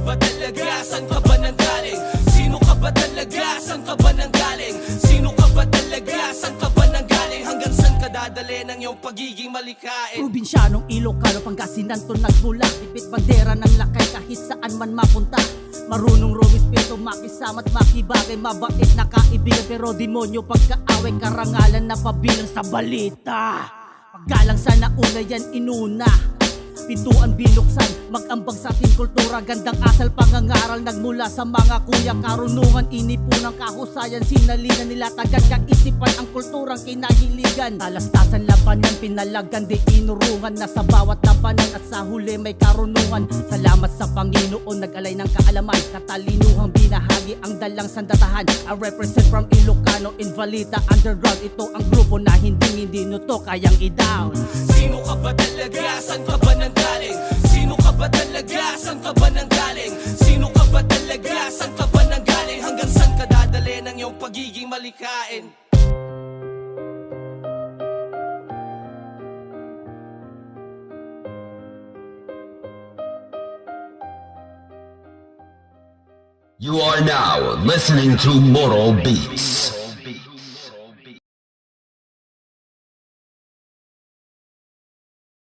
ba talaga? Saan ka ba nanggaling? Sino ka ba talaga? Saan ka ba nanggaling? Sino ka ba talaga? Saan ka ba nanggaling? Hanggang saan ka dadali ng iyong pagiging malikain? Probinsyanong Ilocano, Pangasinan to nagmula. Ipit bandera ng lakay kahit saan man mapunta. Marunong rumispeto, makisama at makibagay. Mabait na kaibigan pero demonyo pagkaaway. Karangalan na pabilang sa balita. Paggalang sa nauna yan inuna. Pintuan binuksan, mag-ambag sa ating kultura. Gandang asal pangangaral nagmula sa mga kuya. Karunungan, inipunang kahusayan. Sinalinan nila tagad kaisipan ang kulturang kinahiligan. Talastasan, labanan, pinalagan, di inurungan. Na sa bawat labanan at sa huli may karunungan. Salamat sa Panginoon, nag-alay ng kaalaman. Katalinuhang binahagi ang dalang sandatahan. I represent from Ilocano, Invalida Underground. Ito ang grupo na hindi nyo to kayang i-down. Sino ka ba talaga? Saan ka ba nanggaling? Sino ka ba talaga? Saan ka ba nanggaling? Sino ka ba talaga? Saan ka ba nanggaling? Hanggang saan ka dadali ng iyong pagiging malikain? You are now listening to Moro Beats.